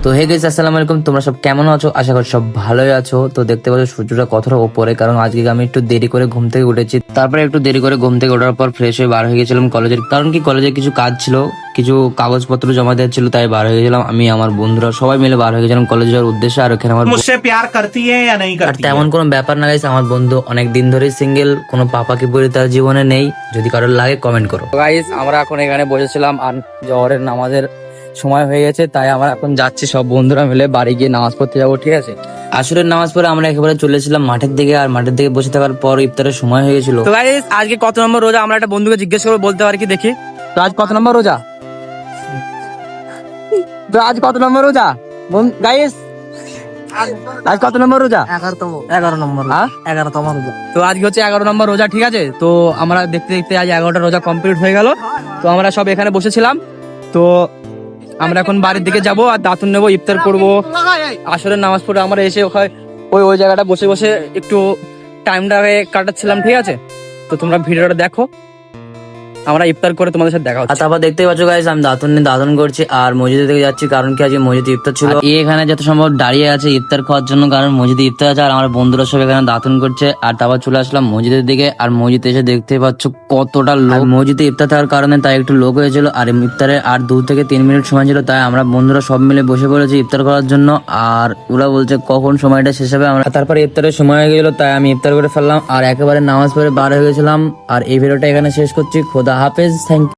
তো hey guys, আসসালামু আলাইকুম। তোমরা সব কেমন আছো? আশা করি সব ভালোই আছো। তো দেখতে পাচ্ছ সূর্যটা কতটা উপরে, কারণ আজকে আমি একটু দেরি করে ঘুম থেকে উঠেছি। তারপরে একটু দেরি করে ঘুম থেকে ওঠার পর ফ্রেশ হয়ে বার হয়ে গেছিলাম কলেজের, কারণ কি কলেজে কিছু কাজ ছিল, কিছু কাগজপত্র জমা দেওয়ার ছিল, তাই বার হয়ে গেছিলাম। আমি আমার বন্ধুরা সবাই মিলে বার হয়ে গেছিলাম কলেজে যাওয়ার উদ্দেশ্যে। আর ওখানে আমার मुझसे प्यार करती है या नहीं আর करती है? তেমন কোনো ব্যাপার না গাইস, আমার বন্ধু অনেক দিন ধরেই সিঙ্গেল, কোনো পাপাকে বলে তার জীবনে নেই। যদি কারোর লাগে কমেন্ট করো। গাইস, আমরা এখন এখানে বসেছিলাম আর জোহরের নামাজের সময় হয়ে গেছে, তাই আমরা এখন যাচ্ছি সব বন্ধুরা মিলে বাড়ি গিয়ে নামাজ পড়তে যাবো, ঠিক আছে? আসরের নামাজ পড়ে আমরা একেবারে চলেছিলাম মাঠের দিকে, আর মাঠের দিকে বসে থাকার পর ইফতারের সময় হয়ে গেছিল। তো গাইস, আজকে কত নম্বর রোজা আমরা একটা বন্ধুকে জিজ্ঞেস করবো, বলতে পারি কি দেখি। তো আজ কত নম্বর রোজা? তো আজ কত নম্বর রোজা গাইস? আজ কত নম্বর রোজা? 11 নম্বর হ্যাঁ? 11তম রোজা। তো আজকে হচ্ছে 11 নম্বর রোজা, ঠিক আছে? তো আমরা দেখতে দেখতে আজ 11টা রোজা কমপ্লিট হয়ে গেল। তো আমরা সব এখানে বসেছিলাম। তো আমরা এখন বাড়ির দিকে যাব আর দাতুন নেবো, ইফতার করব। আসরের নামাজ পড়ে আমরা এসে ওখানে ওই জায়গাটা বসে বসে একটু টাইমটাকে কাটাচ্ছিলাম, ঠিক আছে? তো তোমরা ভিডিওটা দেখো, আমরা ইফতার করে তোমাদের সাথে দেখা আর হচ্ছে। তারপর দেখতেই পাচ্ছ গাইস, আমি দাতন করছি আর মসজিদের দিকে যাচ্ছি, কারণ কি আজকে মসজিদে ইফতার ছিল। আর এখানে যত সম্ভব দাঁড়িয়ে আছে ইফতার খাওয়ার জন্য, কারণ মসজিদে ইফতার আছে। আর আমার বন্ধুরা সব এখানে দাতন করছে। আর তারপর চলে আসলাম মসজিদের দিকে, আর মসজিদে এসে দেখতে পাচ্ছ কতটা লোক। মসজিদে ইফতার থাকার কারণে তাই একটু লোক হয়েছিল, আর ইফতারের আর 2 থেকে 3 মিনিট সময় ছিল, তাই আমরা বন্ধুরা সব মিলে বসে পড়েছি ইফতার করার জন্য। আর ওরা বলছে কখন সময়টা শেষ হবে। আমরা তারপরে ইফতারের সময় হয়ে গেল, তাই আমি ইফতার করে ফেললাম আর একেবারে নামাজ পড়ে বার হয়ে গেছিলাম। আর এই ভিডিওটা এখানে শেষ করছি। খোদা হাফেজ, থ্যাংক